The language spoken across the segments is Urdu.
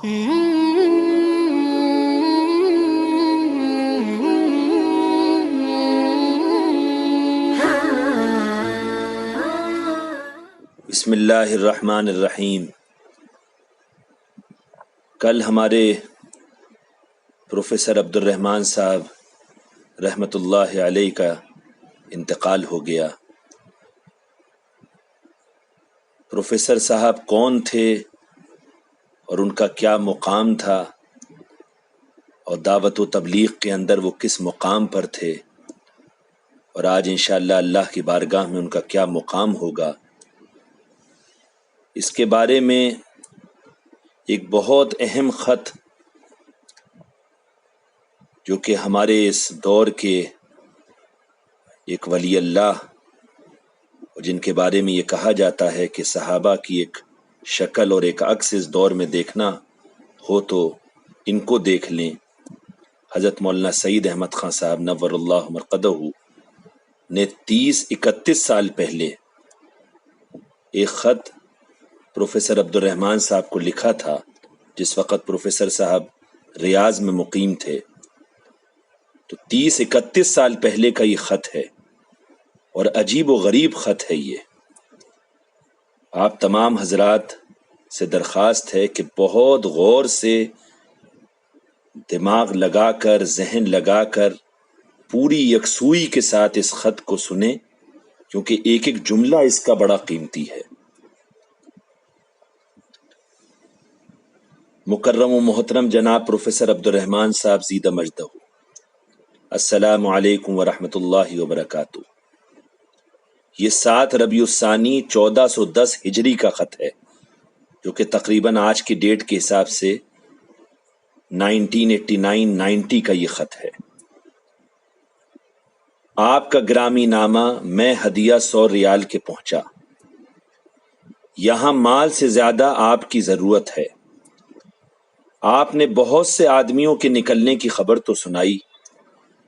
بسم اللہ الرحمن الرحیم۔ کل ہمارے پروفیسر عبد الرحمن صاحب رحمۃ اللہ علیہ کا انتقال ہو گیا۔ پروفیسر صاحب کون تھے اور ان کا کیا مقام تھا، اور دعوت و تبلیغ کے اندر وہ کس مقام پر تھے، اور آج انشاءاللہ اللہ کی بارگاہ میں ان کا کیا مقام ہوگا، اس کے بارے میں ایک بہت اہم خط جو کہ ہمارے اس دور کے ایک ولی اللہ، جن کے بارے میں یہ کہا جاتا ہے کہ صحابہ کی ایک شکل اور ایک عکس اس دور میں دیکھنا ہو تو ان کو دیکھ لیں، حضرت مولانا سعید احمد خان صاحب نور اللہ مرقدہ نے 30-31 سال پہلے ایک خط پروفیسر عبد الرحمن صاحب کو لکھا تھا، جس وقت پروفیسر صاحب ریاض میں مقیم تھے۔ تو 30-31 سال پہلے کا یہ خط ہے، اور عجیب و غریب خط ہے یہ۔ آپ تمام حضرات سے درخواست ہے کہ بہت غور سے دماغ لگا کر، ذہن لگا کر، پوری یکسوئی کے ساتھ اس خط کو سنیں، کیونکہ ایک ایک جملہ اس کا بڑا قیمتی ہے۔ مکرم و محترم جناب پروفیسر عبد الرحمن صاحب زیدہ مجدہ، السلام علیکم ورحمۃ اللہ وبرکاتہ۔ یہ 7 ربیع الثانی 1410 ہجری کا خط ہے، جو کہ تقریباً آج کی ڈیٹ کے حساب سے 1989-90 کا یہ خط ہے۔ آپ کا گرامی نامہ میں ہدیہ 100 ریال کے پہنچا۔ یہاں مال سے زیادہ آپ کی ضرورت ہے۔ آپ نے بہت سے آدمیوں کے نکلنے کی خبر تو سنائی،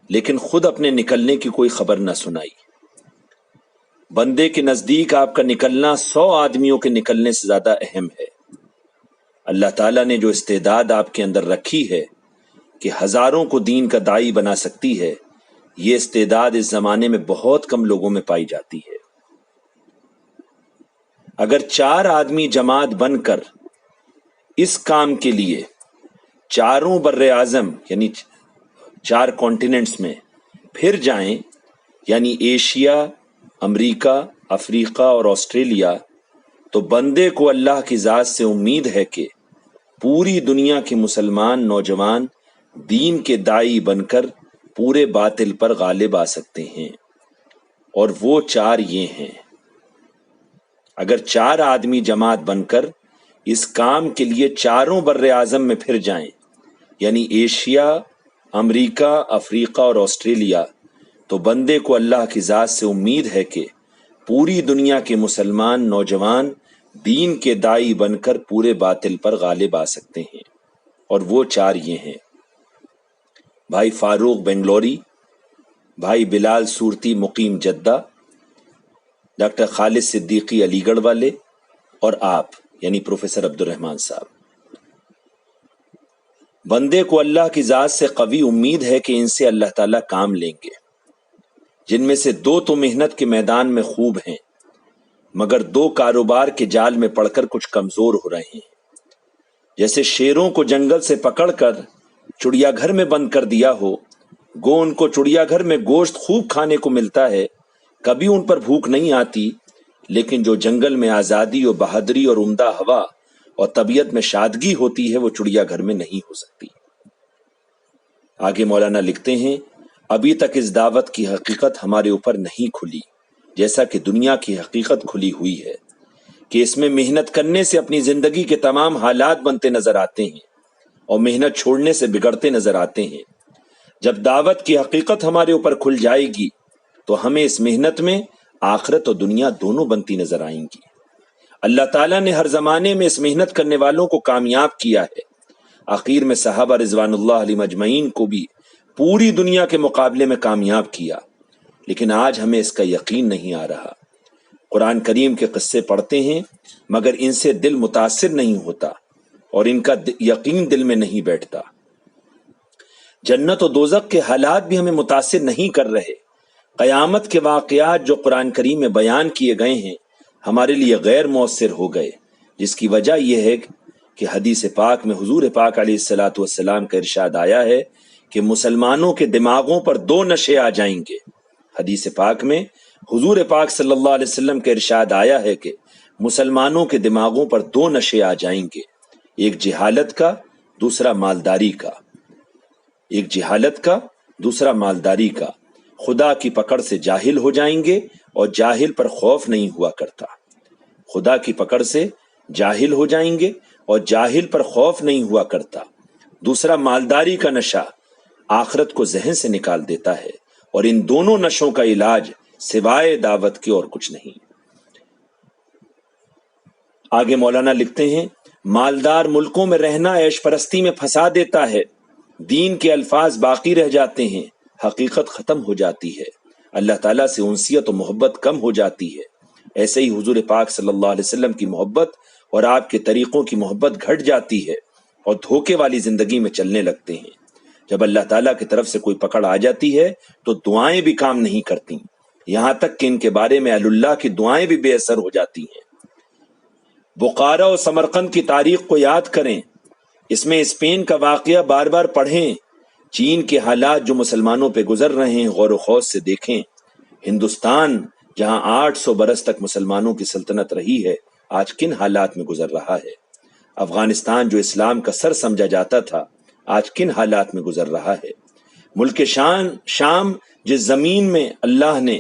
لیکن خود اپنے نکلنے کی کوئی خبر نہ سنائی۔ بندے کے نزدیک آپ کا نکلنا 100 آدمیوں کے نکلنے سے زیادہ اہم ہے۔ اللہ تعالیٰ نے جو استعداد آپ کے اندر رکھی ہے کہ ہزاروں کو دین کا داعی بنا سکتی ہے، یہ استعداد اس زمانے میں بہت کم لوگوں میں پائی جاتی ہے۔ اگر 4 آدمی جماعت بن کر اس کام کے لیے چاروں بر اعظم یعنی 4 کانٹیننٹس میں پھر جائیں، یعنی ایشیا، امریکہ، افریقہ اور آسٹریلیا، تو بندے کو اللہ کی ذات سے امید ہے کہ پوری دنیا کے مسلمان نوجوان دین کے داعی بن کر پورے باطل پر غالب آ سکتے ہیں، اور وہ 4 یہ ہیں۔ اگر 4 آدمی جماعت بن کر اس کام کے لیے چاروں بر اعظم میں پھر جائیں، یعنی ایشیا، امریکہ، افریقہ اور آسٹریلیا، تو بندے کو اللہ کی ذات سے امید ہے کہ پوری دنیا کے مسلمان نوجوان دین کے داعی بن کر پورے باطل پر غالب آ سکتے ہیں، اور وہ 4 یہ ہیں: بھائی فاروق بنگلوری، بھائی بلال صورتی مقیم جدہ، ڈاکٹر خالد صدیقی علی گڑھ والے، اور آپ یعنی پروفیسر عبد الرحمن صاحب۔ بندے کو اللہ کی ذات سے قوی امید ہے کہ ان سے اللہ تعالیٰ کام لیں گے، جن میں سے 2 تو محنت کے میدان میں خوب ہیں، مگر 2 کاروبار کے جال میں پڑ کر کچھ کمزور ہو رہے ہیں۔ جیسے شیروں کو جنگل سے پکڑ کر چڑیا گھر میں بند کر دیا ہو، گو ان کو چڑیا گھر میں گوشت خوب کھانے کو ملتا ہے، کبھی ان پر بھوک نہیں آتی، لیکن جو جنگل میں آزادی اور بہادری اور عمدہ ہوا اور طبیعت میں شادگی ہوتی ہے، وہ چڑیا گھر میں نہیں ہو سکتی۔ آگے مولانا لکھتے ہیں، ابھی تک اس دعوت کی حقیقت ہمارے اوپر نہیں کھلی، جیسا کہ دنیا کی حقیقت کھلی ہوئی ہے، کہ اس میں محنت کرنے سے اپنی زندگی کے تمام حالات بنتے نظر آتے ہیں، اور محنت چھوڑنے سے بگڑتے نظر آتے ہیں۔ جب دعوت کی حقیقت ہمارے اوپر کھل جائے گی تو ہمیں اس محنت میں آخرت اور دنیا دونوں بنتی نظر آئیں گی۔ اللہ تعالیٰ نے ہر زمانے میں اس محنت کرنے والوں کو کامیاب کیا ہے۔ آخر میں صحابہ رضوان اللہ علیہم اجمعین کو بھی پوری دنیا کے مقابلے میں کامیاب کیا، لیکن آج ہمیں اس کا یقین نہیں آ رہا۔ قرآن کریم کے قصے پڑھتے ہیں، مگر ان سے دل متاثر نہیں ہوتا۔ اور ان کا یقین دل میں نہیں بیٹھتا۔ جنت و دوزخ کے حالات بھی ہمیں متاثر نہیں کر رہے۔ قیامت کے واقعات جو قرآن کریم میں بیان کیے گئے ہیں ہمارے لیے غیر مؤثر ہو گئے، جس کی وجہ یہ ہے کہ حدیث پاک میں حضور پاک علیہ الصلاۃ والسلام کا ارشاد آیا ہے کہ مسلمانوں کے دماغوں پر دو نشے آ جائیں گے۔ حدیث پاک میں حضور پاک صلی اللہ علیہ وسلم کا ارشاد آیا ہے کہ مسلمانوں کے دماغوں پر دو نشے آ جائیں گے، ایک جہالت کا، دوسرا مالداری کا۔ ایک جہالت کا، دوسرا مالداری کا۔ خدا کی پکڑ سے جاہل ہو جائیں گے اور جاہل پر خوف نہیں ہوا کرتا۔ خدا کی پکڑ سے جاہل ہو جائیں گے اور جاہل پر خوف نہیں ہوا کرتا۔ دوسرا مالداری کا نشہ آخرت کو ذہن سے نکال دیتا ہے، اور ان دونوں نشوں کا علاج سوائے دعوت کے اور کچھ نہیں۔ آگے مولانا لکھتے ہیں، مالدار ملکوں میں رہنا عیش پرستی میں پھنسا دیتا ہے، دین کے الفاظ باقی رہ جاتے ہیں، حقیقت ختم ہو جاتی ہے، اللہ تعالیٰ سے انسیت و محبت کم ہو جاتی ہے۔ ایسے ہی حضور پاک صلی اللہ علیہ وسلم کی محبت اور آپ کے طریقوں کی محبت گھٹ جاتی ہے اور دھوکے والی زندگی میں چلنے لگتے ہیں۔ جب اللہ تعالیٰ کی طرف سے کوئی پکڑ آ جاتی ہے تو دعائیں بھی کام نہیں کرتی، یہاں تک کہ ان کے بارے میں اہل اللہ کی دعائیں بھی بے اثر ہو جاتی ہیں۔ بخارا اور سمرقند کی تاریخ کو یاد کریں، اس میں اسپین کا واقعہ بار بار پڑھیں، چین کے حالات جو مسلمانوں پہ گزر رہے ہیں غور و خوض سے دیکھیں، ہندوستان جہاں 800 برس تک مسلمانوں کی سلطنت رہی ہے آج کن حالات میں گزر رہا ہے، افغانستان جو اسلام کا سر سمجھا جاتا تھا آج کن حالات میں گزر رہا ہے، ملک شام جس زمین میں اللہ نے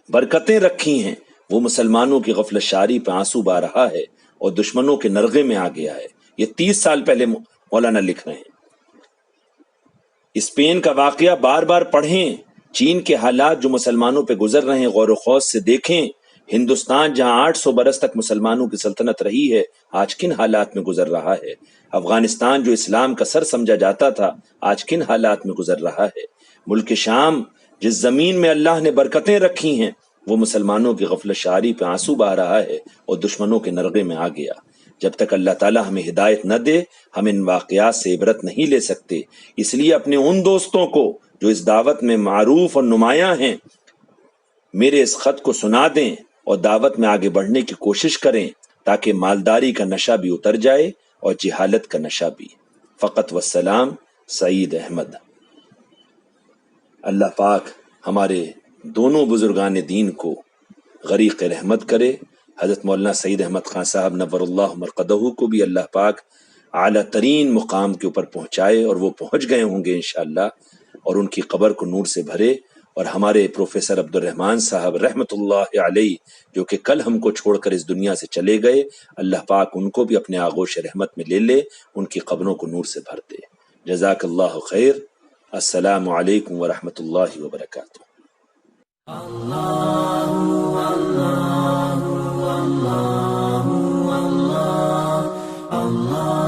برکتیں رکھی ہیں وہ مسلمانوں کی غفلت شاری پہ آنسو بہا رہا ہے اور دشمنوں کے نرغے میں آ گیا ہے۔ یہ 30 سال پہلے مولانا لکھ رہے ہیں۔ اسپین کا واقعہ بار بار پڑھیں، چین کے حالات جو مسلمانوں پہ گزر رہے ہیں غور و خوض سے دیکھیں، ہندوستان جہاں 800 برس تک مسلمانوں کی سلطنت رہی ہے آج کن حالات میں گزر رہا ہے، افغانستان جو اسلام کا سر سمجھا جاتا تھا آج کن حالات میں گزر رہا ہے، ملک شام جس زمین میں اللہ نے برکتیں رکھی ہیں وہ مسلمانوں کی غفلت شعاری پہ آنسو بہا رہا ہے اور دشمنوں کے نرغے میں آ گیا۔ جب تک اللہ تعالیٰ ہمیں ہدایت نہ دے ہم ان واقعات سے عبرت نہیں لے سکتے، اس لیے اپنے ان دوستوں کو جو اس دعوت میں معروف اور نمایاں ہیں میرے اس خط کو سنا دیں اور دعوت میں آگے بڑھنے کی کوشش کریں تاکہ مالداری کا نشہ بھی اتر جائے اور جہالت کا نشہ بھی۔ فقط والسلام، سعید احمد۔ اللہ پاک ہمارے دونوں بزرگان دین کو غریق رحمت کرے۔ حضرت مولانا سعید احمد خان صاحب نور اللہ مرقدہ کو بھی اللہ پاک اعلیٰ ترین مقام کے اوپر پہنچائے، اور وہ پہنچ گئے ہوں گے انشاءاللہ، اور ان کی قبر کو نور سے بھرے۔ اور ہمارے پروفیسر عبد الرحمن صاحب رحمۃ اللہ علیہ جو کہ کل ہم کو چھوڑ کر اس دنیا سے چلے گئے، اللہ پاک ان کو بھی اپنے آغوش رحمت میں لے لے، ان کی قبروں کو نور سے بھر دے۔ جزاک اللہ خیر۔ السلام علیکم ورحمۃ اللہ وبرکاتہ۔ Allah